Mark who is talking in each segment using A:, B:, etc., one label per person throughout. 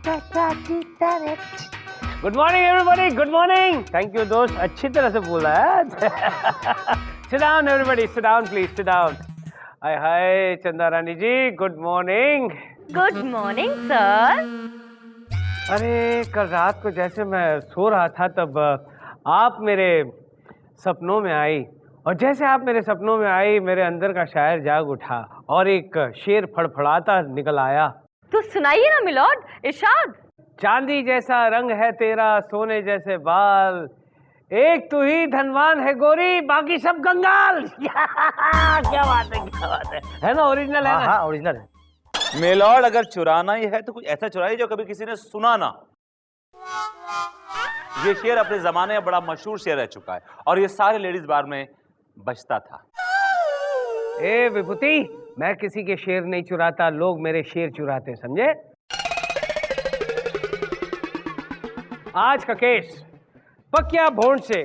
A: Good morning everybody, good morning. Thank you दोस्त, अच्छी तरह से बोला है। Sit down everybody, sit down please, sit down. Hi hi Chanda Rani ji, good morning.
B: Good morning sir.
A: अरे कल रात को जैसे मैं सो रहा था तब आप मेरे सपनों में आई, और जैसे आप मेरे सपनों में आई मेरे अंदर का शायर जाग उठा और एक शेर फड़फड़ाता निकल आया।
B: तो सुनाइए ना मिलॉर्ड, इरशाद।
A: चांदी जैसा रंग है तेरा, सोने जैसे बाल, एक तू ही धनवान है गोरी, बाकी सब कंगाल। क्या बात है ना? ओरिजिनल है ना?
C: हाँ ओरिजिनल है।
D: मेलॉर्ड अगर चुराना ही है तो कुछ ऐसा चुराइए जो कभी किसी ने सुना ना। ये शेर अपने जमाने में बड़ा मशहूर शेर रह चुका है और ये सारे लेडीज बार में बजता था।
A: ए विभूति, मैं किसी के शेर नहीं चुराता, लोग मेरे शेर चुराते, समझे? आज का केस पकिया भोंडसे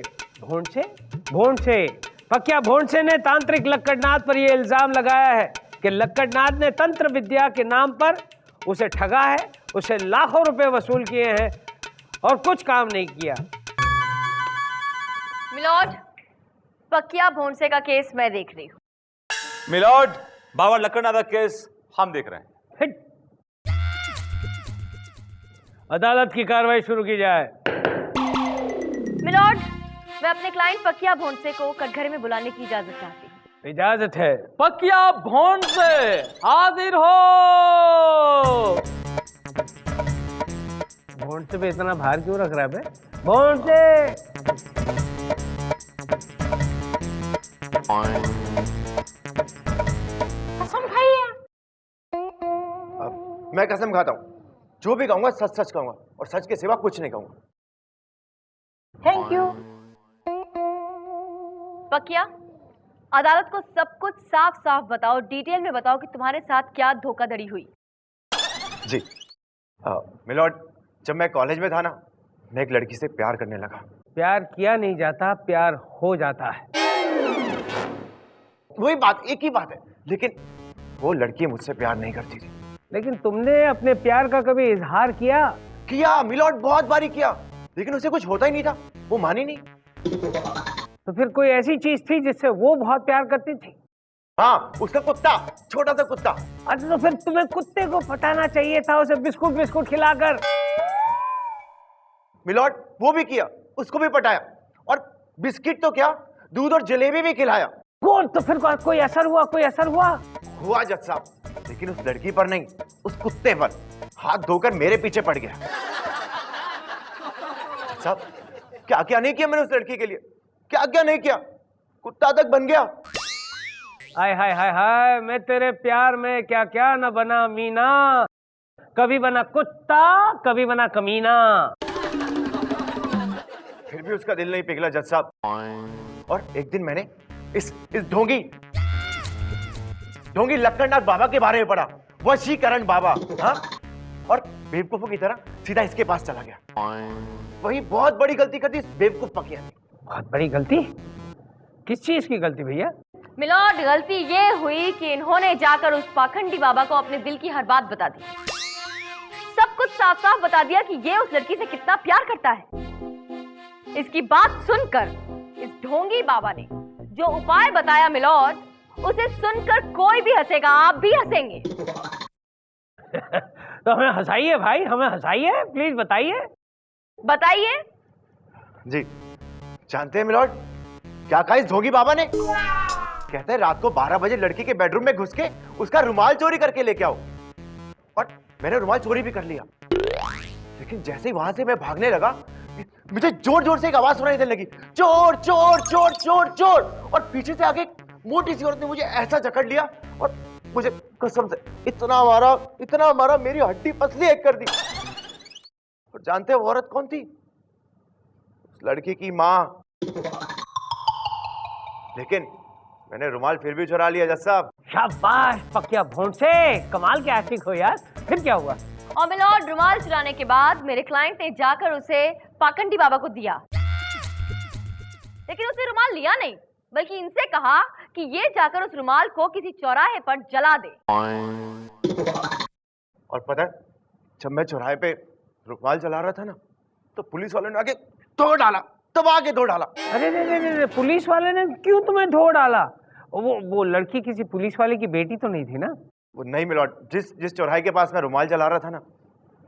A: पकिया भोंडसे ने तांत्रिक लक्कड़नाथ पर यह इल्जाम लगाया है कि लक्कड़नाथ ने तंत्र विद्या के नाम पर उसे ठगा है, उसे लाखों रुपए वसूल किए हैं और कुछ काम नहीं किया।
B: मिलॉर्ड, पकिया भोंडसे का केस मैं देख रही हूँ।
D: मिलॉर्ड, बाबा लक्कड़नाथ का केस हम देख रहे हैं।
A: हिट। अदालत की कार्रवाई शुरू की जाए।
B: मिलॉर्ड, मैं अपने क्लाइंट पकिया भोंडसे को कटघरे में बुलाने की इजाजत चाहती हूँ।
A: इजाजत है।
E: पकिया भोंडसे हाजिर हो।
A: भोंडसे पे इतना भार क्यों रख रहा है बे? भोंडसे।
B: कसम खाइए।
C: मैं कसम खाता हूँ, जो भी कहूंगा सच सच कहूंगा और सच के सिवा कुछ नहीं कहूंगा।
B: Thank you. पकिया, अदालत को सब कुछ साफ साफ बताओ, डिटेल में बताओ कि तुम्हारे साथ क्या धोखाधड़ी हुई।
C: जी मिलॉर्ड, जब मैं कॉलेज में था ना, मैं एक लड़की से प्यार करने लगा।
A: प्यार किया नहीं जाता, प्यार हो जाता है।
C: वही बात, एक ही बात है, लेकिन वो लड़की मुझसे प्यार नहीं करती थी।
A: लेकिन तुमने अपने प्यार का कभी इजहार किया?
C: किया मिलॉर्ड, बहुत बारी किया, लेकिन उसे कुछ होता ही नहीं था, वो मानी नहीं।
A: तो फिर कोई ऐसी चीज थी जिससे वो बहुत प्यार करती थी?
C: हाँ, उसका कुत्ता, छोटा सा कुत्ता।
A: अच्छा, तो फिर तुम्हें कुत्ते को पटाना चाहिए था, उसे बिस्कुट बिस्कुट खिलाकर।
C: मिलॉर्ड, वो भी किया, उसको भी पटाया, और बिस्किट तो क्या, दूध और जलेबी भी खिलाया।
A: तो फिर कोई असर हुआ? कोई असर हुआ?
C: हुआ जज साहब, लेकिन उस लड़की पर नहीं, उस कुत्ते पर। हाथ धोकर मेरे पीछे पड़ गया। जज साहब, क्या क्या नहीं किया मैंने उस लड़की के लिए, क्या क्या नहीं किया, कुत्ता तक बन गया।
A: हाय हाय हाय हाय, मैं तेरे प्यार में क्या क्या न बना मीना, कभी बना कुत्ता, कभी बना कमीना।
C: फिर भी उसका दिल नहीं पिघला जज साहब। और एक दिन मैंने इस ढोंगी लक्कड़नाथ बाबा के बारे में पढ़ा, वशीकरण बाबा। हाँ, और बेवकूफों की तरह सीधा इसके पास चला गया। वही बहुत बड़ी गलती कर दी इस बेवकूफ पकिया ने।
A: बहुत बड़ी गलती? किस चीज की गलती भैया?
B: मिलॉर्ड, गलती ये हुई कि इन्होंने जाकर उस पाखंडी बाबा को अपने दिल की हर बात बता दी। सब कुछ साफ साफ बता दिया कि ये उस लड़की से कितना प्यार करता है। इसकी बात सुनकर इस ढोंगी बाबा ने जो उपाय बताया मिलॉर्ड, उसे सुनकर कोई भी हंसेगा, आप भी हंसेंगे।
A: तो हमें हंसाइए भाई, हमें हंसाइए, प्लीज बताइए।
B: बताइए।
C: जी, जानते हैं मिलॉर्ड, क्या कहा इस ढोंगी बाबा ने? कहते हैं रात को 12 बजे लड़की के बेडरूम में घुस के उसका रुमाल चोरी करके लेके आओ। और मैंने रुमाल चोरी भी कर लिया, लेकिन जैसे ही वहां से मैं भागने लगा, मुझे जोर जोर से एक आवाज सुनाई देने लगी, चोर चोर चोर चोर चोर। और पीछे से आगे मोटी सी औरत ने मुझे ऐसा जकड़ लिया और मुझे कसम से इतना मारा, मेरी हड्डी पसली एक कर दी। और जानते हैं वो औरत कौन थी? उस लड़की की माँ। लेकिन मैंने रुमाल फिर भी चुरा लिया जज साहब।
A: शाबाश पकिया भोंडसे, कमाल के एक्टिंग हो यार। फिर क्या हुआ?
B: और मिलॉर्ड, रुमाल चुराने के बाद मेरे क्लाइंट ने जाकर उसे पाखंडी बाबा को दिया, लेकिन उसने रुमाल लिया नहीं, बल्कि इनसे कहा कि ये जाकर उस रुमाल को किसी चौराहे पर जला दे।
C: और पता है जब मैं चौराहे पे रुमाल चला रहा था ना, तो पुलिस वालों ने आके धो डाला, तब आके धो डाला।
A: अरे रे, पुलिस वाले ने क्यों तुम्हें धो डाला? वो लड़की किसी पुलिस वाले की बेटी तो नहीं थी ना?
C: वो नहीं मिलॉर्ड, जिस चौराहे के पास मैं रुमाल चला रहा था ना,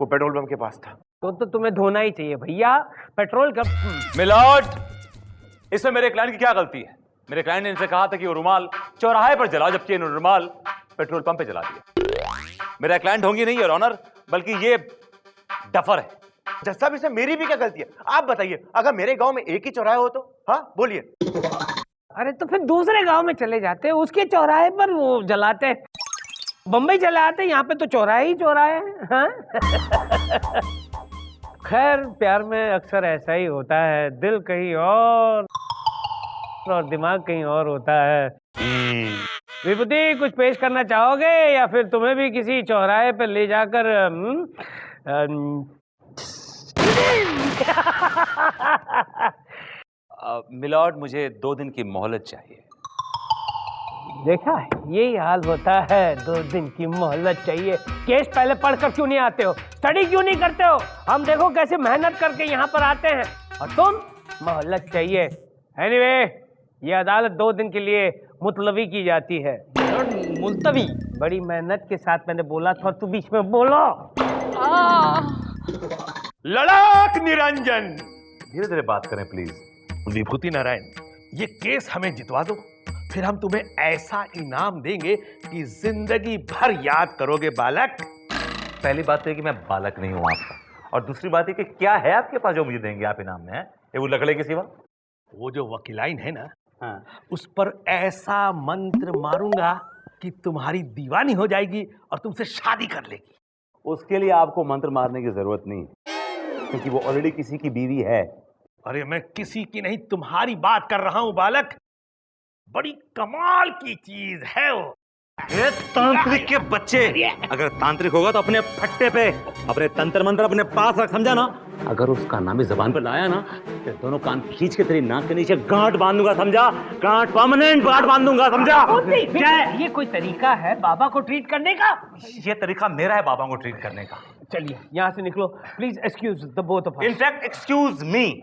C: वो पेट्रोल पंप के पास था।
A: तो तुम्हें धोना ही चाहिए भैया, पेट्रोल का।
D: मिलॉर्ड, इसमें मेरे क्लाइंट की क्या गलती है? मेरे क्लाइंट ने इनसे कहा था कि वो रुमाल चौराहे पर जलाओ, जबकि इन्होंने रुमाल पेट्रोल पंप पे जला दिया। मेरा क्लाइंट होंगी नहीं योर ऑनर, बल्कि ये डफर है।
C: जज साहब, इसमें मेरी भी क्या गलती है? आप बताइए, अगर मेरे गांव में एक ही चौराहा हो तो? हाँ बोलिए।
A: अरे तो फिर दूसरे गांव में चले जाते, उसके चौराहे पर वो जलाते। बम्बई चले आते, यहाँ पे तो चौराहे ही चौराहे हैं। हाँ? खैर, प्यार में अक्सर ऐसा ही होता है, दिल कहीं और दिमाग कहीं और होता है। विभूति, कुछ पेश करना चाहोगे या फिर तुम्हें भी किसी चौराहे पे ले जाकर
D: मिलॉर्ड, मुझे 2 दिन की मोहलत चाहिए।
A: देखा है, यही हाल होता है, 2 दिन की मोहलत चाहिए। केस पहले पढ़कर क्यों नहीं आते हो? स्टडी क्यों नहीं करते हो? हम देखो कैसे मेहनत करके यहाँ पर आते हैं, और तुम मोहलत चाहिए। एनीवे, ये अदालत 2 दिन के लिए मुतलवी की जाती है। मुलतवी? बड़ी मेहनत के साथ मैंने बोला था, तू बीच में बोलो।
F: लड़ाक निरंजन।
D: धीरे धीरे बात करें प्लीज।
F: विभूति नारायण, ये केस हमें जितवा दो, फिर हम तुम्हें ऐसा इनाम देंगे कि जिंदगी भर याद करोगे बालक।
D: पहली बात तो है कि मैं बालक नहीं हूं आपका, और दूसरी बात है कि क्या है आपके पास जो मुझे देंगे आप इनाम में? ये वो लकड़े के सिवा?
F: वो जो वकीलाइन है ना,
D: हाँ।
F: उस पर ऐसा मंत्र मारूंगा कि तुम्हारी दीवानी हो जाएगी और तुमसे शादी कर लेगी।
D: उसके लिए आपको मंत्र मारने की जरूरत नहीं, क्योंकि वो ऑलरेडी किसी की बीवी है।
F: अरे मैं किसी की नहीं, तुम्हारी बात कर रहा हूं बालक। बड़ी कमाल की चीज है वो।
D: ये तांत्रिक के बच्चे, अगर तांत्रिक होगा तो अपने फट्टे पे अपने तंत्र मंत्र अपने पास रख, समझा ना? अगर उसका नाम ही जबान पर लाया ना, तो दोनों कान खींच के तेरी नाक के नीचे गांठ बांध दूंगा, समझा? गांठ, परमानेंट गांठ बांध दूंगा, समझा?
A: क्या ये कोई तरीका है बाबा को ट्रीट करने का?
D: ये तरीका मेरा है बाबा को ट्रीट करने का।
A: चलिए यहाँ से निकलो please. Excuse the both of us.
D: In fact excuse me.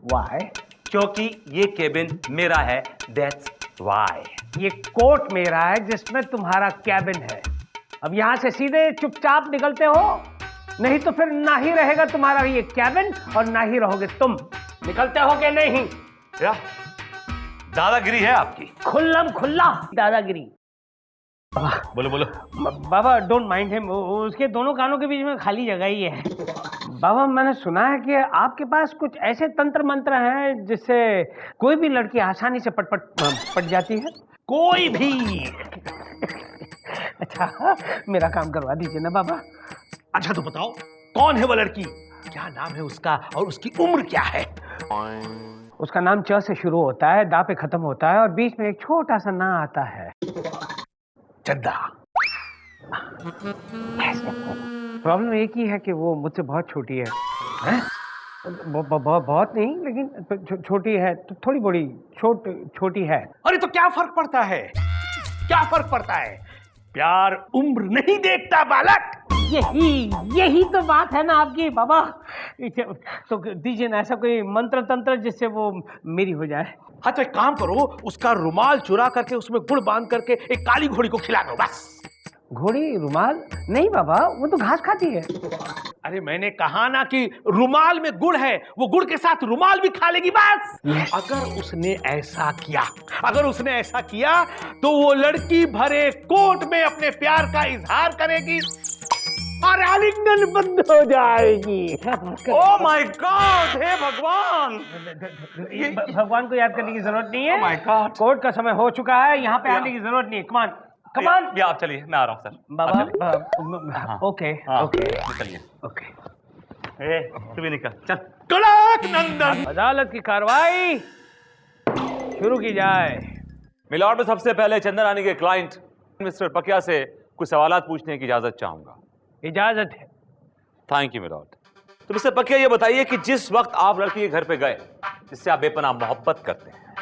A: Why?
D: क्योंकि ये केबिन मेरा है, दैट्स व्हाई।
A: ये कोर्ट मेरा है जिसमें तुम्हारा कैबिन है। अब यहाँ से सीधे चुपचाप निकलते हो, नहीं तो फिर ना ही रहेगा तुम्हारा ये कैबिन और ना ही रहोगे तुम। निकलते हो कि नहीं?
D: क्या दादागिरी है आपकी?
A: खुल्लम खुल्ला दादागिरी।
F: बोलो बोलो।
A: बाबा डोंट माइंड हिम, उसके दोनों कानों के बीच में खाली जगह ही है। बाबा, मैंने सुना है कि आपके पास कुछ ऐसे तंत्र मंत्र हैं जिससे कोई भी लड़की आसानी से पट जाती है।
F: कोई भी।
A: अच्छा, मेरा काम करवा दीजिए ना बाबा।
F: अच्छा तो बताओ, कौन है वो लड़की, क्या नाम है उसका और उसकी उम्र क्या है?
A: उसका नाम च से शुरू होता है, दा पे खत्म होता है और बीच में एक छोटा सा ना आता है।
F: चंदा।
A: प्रॉब्लम एक ही है कि वो मुझसे बहुत छोटी है, बहुत नहीं लेकिन छोटी है, तो थोड़ी बड़ी छोटी है।
F: अरे तो क्या फर्क पड़ता है, क्या फर्क पड़ता है? प्यार उम्र नहीं देखता बालक।
A: यही तो बात है ना आपकी बाबा। तो दीजिए ना ऐसा कोई मंत्र तंत्र जिससे वो मेरी हो जाए।
F: हाँ तो एक काम करो, उसका रुमाल चुरा करके उसमें गुड़ बांध करके एक काली घोड़ी को खिला दो बस।
A: घोड़ी? रुमाल? नहीं बाबा, वो तो घास खाती है।
F: अरे मैंने कहा ना कि रुमाल में गुड़ है, वो गुड़ के साथ रुमाल भी खा लेगी बस। अगर उसने ऐसा किया तो वो लड़की भरे कोर्ट में अपने प्यार का इजहार करेगी और आलिंगन बंद हो जाएगी।
D: ओह माय गॉड, हे भगवान!
A: भगवान को याद करने की जरूरत नहीं है।
D: ओह माय गॉड,
A: कोर्ट का समय हो चुका है, यहाँ पे आने की जरूरत नहीं है। कमान
D: ये आप चलिए, मैं आ रहा हूँ सर।
A: बाबा। ओके
D: चलिए।
A: ओके,
D: तू भी निकल, चल।
F: कड़क नंदन।
A: अदालत की कार्रवाई शुरू की जाए।
D: मिलॉर्ड, में सबसे पहले चंदन रानी के क्लाइंट मिस्टर पकिया से कुछ सवालात पूछने की इजाजत चाहूंगा।
A: इजाजत है।
D: Thank you milord. तो मिस्टर पकिया, ये बताइए कि जिस वक्त आप लड़की के घर पे गए जिससे आप बेपनाह मोहब्बत करते हैं,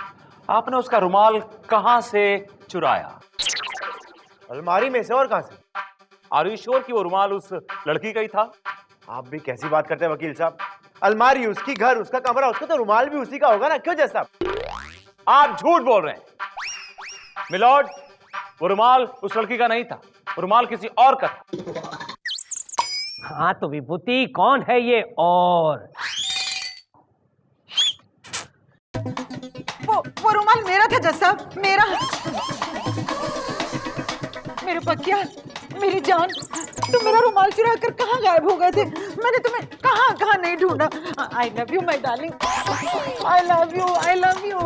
D: आपने उसका रुमाल कहां से चुराया?
C: अलमारी में से। और कहां से?
D: आर यू श्योर कि वो रुमाल उस लड़की का ही था?
C: आप भी कैसी बात करते हैं वकील साहब? अलमारी उसकी, घर उसका, कमरा उसका, तो रुमाल भी उसी का होगा ना, क्यों जज साहब?
D: आप झूठ बोल रहे हैं मिलॉर्ड, वो रुमाल उस लड़की का नहीं था, वो रुमाल किसी और का था।
A: हाँ तो विभूति कौन है ये और?
G: वो रुमाल मेरा था जज साहब, मेरा। मेरे पकिया, मेरी जान, तुम मेरा रुमाल चुरा कर कहाँ गायब हो गए थे? मैंने तुम्हें कहाँ कहाँ नहीं ढूंढा। I love you my darling, I love you, I love you.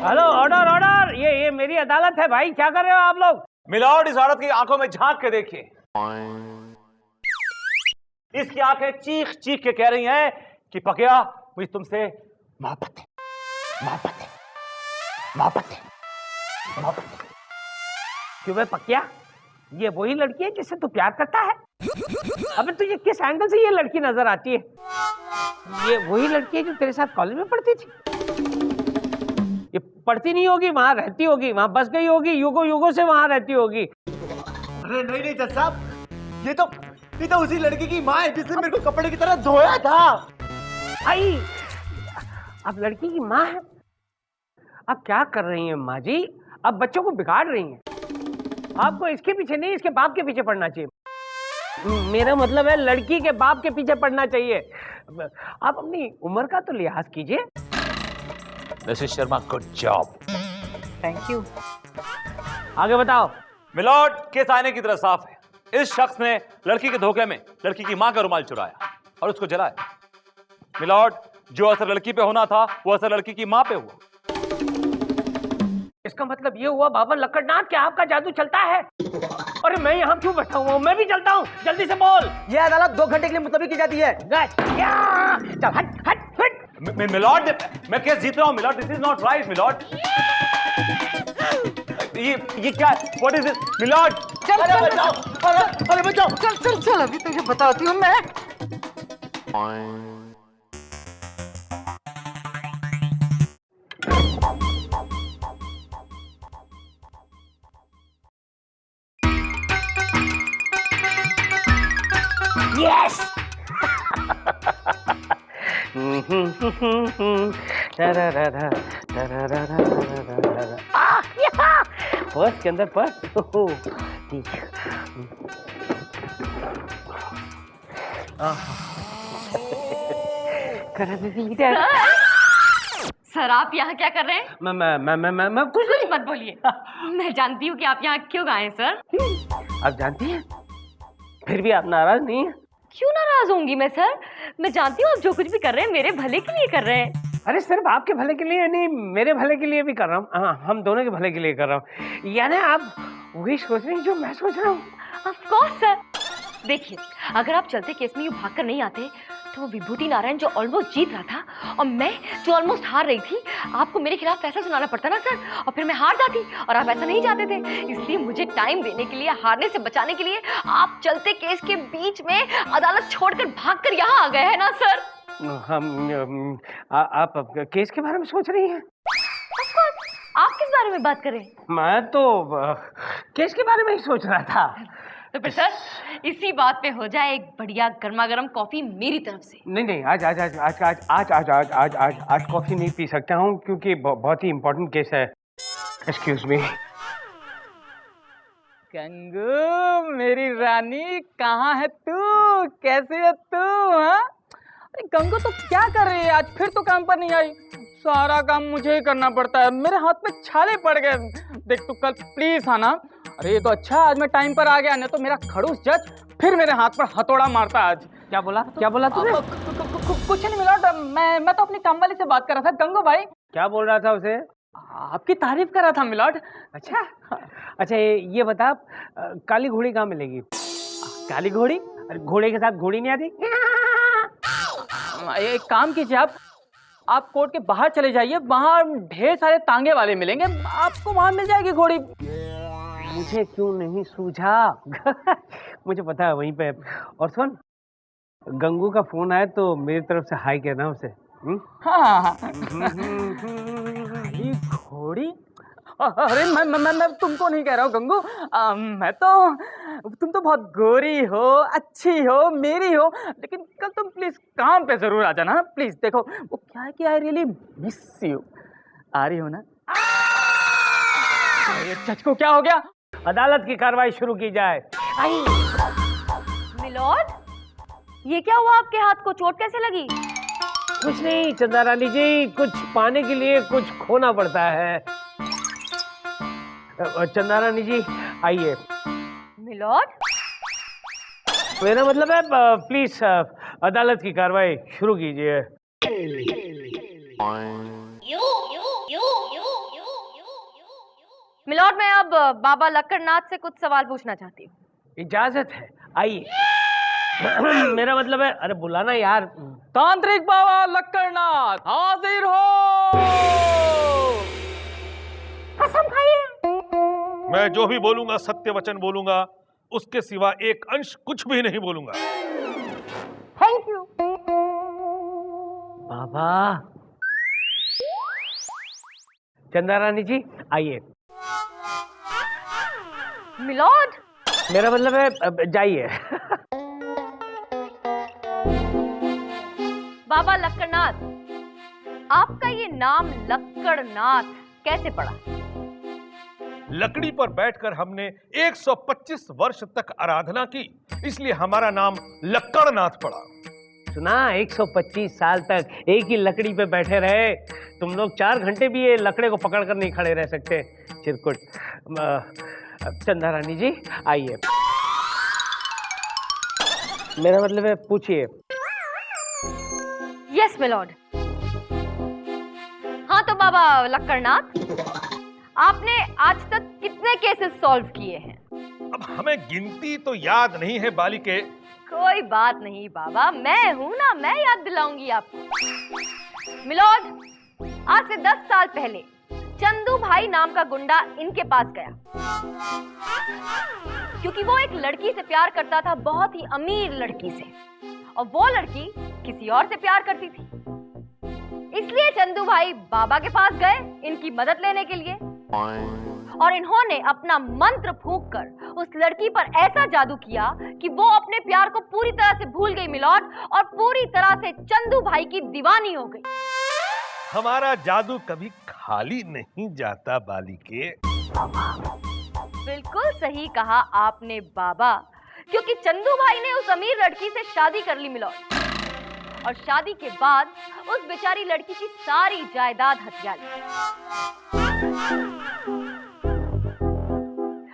A: Hello, order order, ये मेरी अदालत है भाई, क्या कर रहे हो आप लोग?
D: मिलॉर्ड, इस औरत की आंखों में झांक के देखिए। इसकी आंखें चीख चीख के कह रही हैं कि पकिया, मुझे तुमसे मोहब्बत है, मोहब्बत है, मोहब्बत है, मोहब्बत है।
A: क्यों बे पकिया, ये वही लड़की है जिससे तू प्यार करता है? अबे तुझे किस एंगल से ये लड़की नजर आती है? ये वही लड़की है जो तेरे साथ कॉलेज में पढ़ती थी? ये पढ़ती नहीं होगी, वहां रहती होगी, वहां बस गई होगी, युगों युगों से वहां रहती होगी।
C: अरे नहीं नहीं जज साहब, ये तो उसी लड़की की माँ है जिसने मेरे को कपड़े की तरह धोया था।
A: आई, अब लड़की की माँ है। अब क्या कर रही हैं माँ जी? अब बच्चों को बिगाड़ रही हैं। आपको इसके पीछे नहीं, इसके बाप के पीछे पड़ना चाहिए। मेरा मतलब है लड़की के बाप के पीछे पड़ना चाहिए। आप अपनी उम्र का तो लिहाज कीजिए।
D: Mrs Sharma, good job.
G: Thank you.
A: आगे बताओ।
D: मिलॉर्ड, केस आने की तरह साफ है। इस शख्स ने लड़की के धोखे में लड़की की मां का रुमाल चुराया और उसको जलाया। मिलॉर्ड, जो असर लड़की पे होना था वो असर लड़की की मां पे हुआ।
A: इसका मतलब ये हुआ बाबा लक्कड़नाथ कि आपका जादू चलता है। अरे मैं यहाँ क्यों बैठा हुआ हूँ? मैं भी चलता हूँ, जल्दी से बोल।
C: ये अदालत 2 घंटे के लिए मुलतवी की जाती है।
A: चल हट हट हट।
D: मिलॉर्ड, मैं केस जीत रहा हूँ milord, this is not right milord. ये क्या, व्हाट इज दिस मिलॉर्ड?
G: चल चल बचाओ, अरे बचाओ, चल चल चल, अभी तुझे बताती हूँ मैं।
A: यस। पर्स के अंदर पर्स।
B: सर, आप यहाँ क्या कर रहे हैं?
A: मैं कुछ
B: कुछ मत बोलिए। मैं जानती हूँ कि आप यहाँ क्यों आए हैं सर।
A: आप जानती हैं, फिर भी आप नाराज नहीं है?
B: क्यों नाराज होंगी मैं सर? मैं जानती हूँ आप जो कुछ भी कर रहे हैं मेरे भले के लिए कर रहे हैं।
A: अरे सिर्फ आपके भले के लिए नहीं, मेरे भले के लिए भी कर रहा हूँ। हाँ, हम दोनों के भले के लिए कर रहा हूँ। यानी आप वही सोच रहे हैं जो मैं सोच रहा हूँ?
B: Of course sir. देखिए, अगर आप चलते केस में यूँ भाग कर नहीं आते तो वो विभूति नारायण जो ऑलमोस्ट जीत रहा था और मैं जो ऑलमोस्ट हार रही थी, आपको मेरे खिलाफ फैसला सुनाना पड़ता ना सर, और फिर मैं हार जाती और आप ऐसा नहीं चाहते थे। इसलिए मुझे टाइम देने के लिए, हारने से बचाने के लिए आप चलते केस के बीच में अदालत छोड़कर भागकर यहाँ आ गए हैं ना सर।
A: आप केस के बारे में सोच रही हैं?
B: आप किस बारे में बात कर रहे हैं?
A: मैं तो केस के बारे में ही सोच रहा था।
B: तो फिर सर, इसी बात पे हो जाए एक बढ़िया गर्मा गर्म कॉफी मेरी तरफ से।
A: नहीं, आज कॉफी नहीं पी सकता हूँ क्योंकि बहुत ही इम्पोर्टेंट केस है। Excuse me.
E: गंगू मेरी रानी, कहाँ है तू? कैसी है तू? हाँ, अरे गंगू तो क्या कर रही है आज? फिर तो काम पर नहीं आई। सारा काम मुझे ही करना पड़ता है, मेरे हाथ पे छाले पड़ गए। देख तू कल प्लीज आना। अरे ये तो अच्छा, आज मैं टाइम पर आ गया, नहीं तो मेरा खड़ूस जज फिर मेरे हाथ पर हथौड़ा मारता आज।
A: क्या बोला तूने?
E: कुछ नहीं मिला, मैं तो अपनी काम वाली से बात कर रहा था। गंगू भाई
A: क्या बोल रहा था उसे?
E: आपकी तारीफ कर रहा था मिलॉर्ड।
A: अच्छा ये बता, काली घोड़ी कहाँ मिलेगी? काली घोड़ी? अरे घोड़े के साथ घोड़ी नहीं आती?
E: एक काम कीजिए, आप कोर्ट के बाहर चले जाइए, वहाँ ढेर सारे तांगे वाले मिलेंगे, आपको वहाँ मिल जाएगी घोड़ी।
A: मुझे क्यों नहीं सूझा? मुझे पता है वहीं पे। और सुन, गंगू का फोन आए तो मेरी तरफ से हाई कहना उसे।
E: हाँ। घोड़ी? अरे मैं तुमको नहीं कह रहा हूँ गंगू, मैं तो तुम तो बहुत गोरी हो, अच्छी हो, मेरी हो, लेकिन कल तुम प्लीज काम पे जरूर आ जाना प्लीज। देखो वो क्या है कि आई रियली मिस यू। आ रही हो ना? ये जज को क्या हो गया?
A: अदालत की कार्रवाई शुरू की जाए।
B: मिलॉर्ड, ये क्या हुआ? आपके हाथ को चोट कैसे लगी?
A: कुछ नहीं चंदा रानी जी, कुछ पाने के लिए कुछ खोना पड़ता है। चंदा रानी जी आइए।
B: मिलॉर्ड,
A: मेरा मतलब है प्लीज अदालत की कार्रवाई शुरू कीजिए।
B: मिलॉर्ड, मैं अब बाबा लक्कड़नाथ से कुछ सवाल पूछना चाहती हूँ।
A: इजाजत है, आइए। मेरा मतलब है, अरे बुलाना यार।
E: तांत्रिक बाबा लक्कड़नाथ हाजिर हो।
B: कसम खाइए।
F: मैं जो भी बोलूंगा सत्य वचन बोलूंगा, उसके सिवा एक अंश कुछ भी नहीं बोलूंगा।
B: Thank you.
A: बाबा। चंदा रानी जी आइए।
B: मिलॉर्ड,
A: मेरा मतलब है जाइए।
B: बाबा लक्कड़नाथ, आपका ये नाम लक्कड़नाथ कैसे पड़ा?
F: लकड़ी पर बैठकर हमने 125 वर्ष तक आराधना की, इसलिए हमारा नाम लक्कड़नाथ पड़ा।
A: सुना, 125 साल तक एक ही लकड़ी पे बैठे रहे। तुम लोग 4 घंटे भी ये लकड़े को पकड़कर नहीं खड़े रह सकते, चिरकुट। चंदा रानी जी आइए। मेरा मतलब है पूछिए।
B: Yes milord. हाँ तो बाबा लक्कड़नाथ, आपने आज तक कितने केसेस सॉल्व किए हैं?
F: अब हमें गिनती तो याद नहीं है बालिके।
B: कोई बात नहीं बाबा, मैं हूं ना, मैं याद दिलाऊंगी आपको। मिलॉर्ड, आज से 10 साल पहले चंदू भाई नाम का गुंडा इनके पास गया, क्योंकि वो एक लड़की से प्यार करता था, बहुत ही अमीर लड़की से, और वो लड़की किसी और से प्यार करती थी। इसलिए चंदू भाई बाबा के पास गए इनकी मदद लेने के लिए, और इन्होंने अपना मंत्र फूंककर उस लड़की पर ऐसा जादू किया कि वो अपने प्यार को पूरी तरह से भूल गई मिलॉर्ड, और पूरी तरह से चंदू भाई की दीवानी हो गई।
F: हमारा जादू कभी खाली नहीं जाता बालिके।
B: बिल्कुल सही कहा आपने बाबा, क्योंकि चंदू भाई ने उस अमीर लड़की से शादी कर ली मिलॉर्ड, और शादी के बाद उस बेचारी लड़की की सारी जायदाद हथिया ली,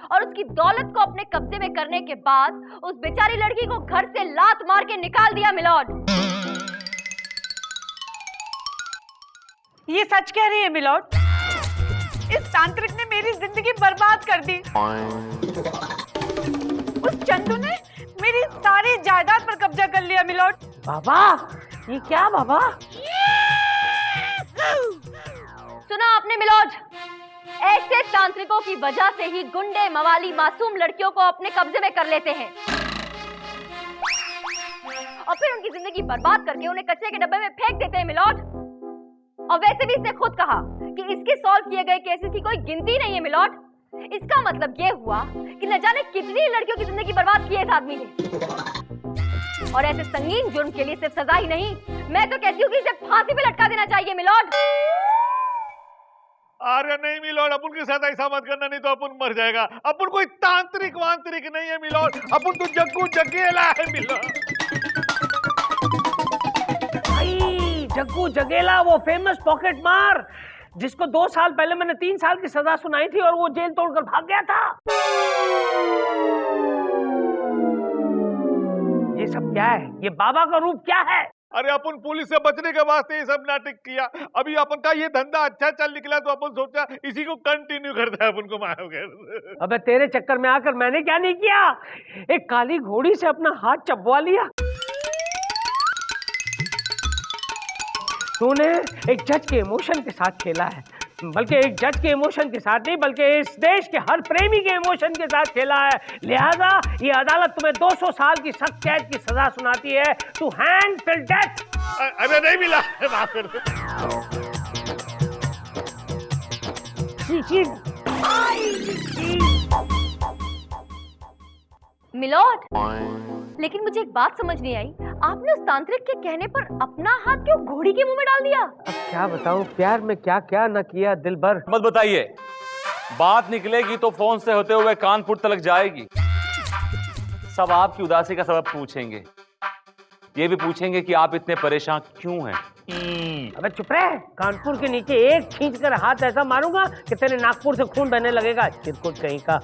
B: और उसकी दौलत को अपने कब्जे में करने के बाद उस बेचारी लड़की को घर से लात मार के निकाल दिया मिलॉर्ड।
G: ये सच कह रही है मिलॉर्ड? इस तांत्रिक ने मेरी जिंदगी बर्बाद कर दी। उस चंदू ने मेरी सारी जायदाद पर कब्जा कर लिया मिलॉर्ड।
A: बाबा, ये क्या बाबा?
B: सुना आपने मिलॉर्ड? ऐसे तांत्रिकों की वजह से ही गुंडे मवाली मासूम लड़कियों को अपने कब्जे में कर लेते हैं, और फिर उनकी जिंदगी बर्बाद करके उन्हें कचरे के डब्बे में फेंक देते हैं मिलॉर्ड। और वैसे भी इसने खुद कहा कि इसके सॉल्व किए गए केसेस की कोई गिनती नहीं है मिलॉर्ड। इसका मतलब ये हुआ कि न जाने कितनी लड़कियों की जिंदगी बर्बाद की है इस आदमी ने। और ऐसे संगीन जुर्म के लिए सिर्फ सजा ही नहीं, मैं तो कहती हूँ कि इसे फांसी पे लटका देना चाहिए मिलॉर्ड।
F: अरे नहीं मिलॉर्ड, अपन के साथ ऐसा मत करना, नहीं तो अपन मर जाएगा। अपन कोई तांत्रिक वांत्रिक नहीं है मिलॉर्ड, अपन तो जग्गू जगेला है मिलॉर्ड।
A: जग्गू जगेला, वो फेमस पॉकेट मार, जिसको 2 साल पहले मैंने 3 साल की सजा सुनाई थी और वो जेल तोड़कर भाग गया था। ये सब क्या है? ये बाबा का रूप क्या है?
F: अरे अपन पुलिस से बचने के वास्ते ये सब नाटक किया। अभी अपन का ये धंधा अच्छा चल निकला तो अपन सोचा इसी को कंटिन्यू करता है, अपन को मारोगे।
A: अबे तेरे चक्कर में आकर मैंने क्या नहीं किया? एक काली घोड़ी से अपना हाथ चबवा लिया। तूने एक जज के इमोशन के साथ खेला है, बल्कि एक जज के इमोशन के साथ नहीं, बल्कि इस देश के हर प्रेमी के इमोशन के साथ खेला है। लिहाजा ये अदालत तुम्हें 200 साल की सख्त कैद की सजा सुनाती है, टू हैंग टिल डेथ।
F: अरे नहीं मिला, माफ कर दो।
B: मिलोड, लेकिन मुझे एक बात समझ नहीं आई, आपने उस तांत्रिक के कहने पर अपना हाथ क्यों घोड़ी के मुंह में डाल दिया?
A: अब क्या बताऊं, प्यार में क्या क्या न किया दिल भर।
D: मत बताइए, बात निकलेगी तो फोन से होते हुए कानपुर तक जाएगी। सब आपकी उदासी का सबब पूछेंगे, ये भी पूछेंगे कि आप इतने परेशान क्यों हैं।
A: अबे चुप रहे, कानपुर के नीचे एक खींच कर हाथ ऐसा मारूंगा कि तेरे नागपुर से खून बहने लगेगा, चिरकुट कहीं का।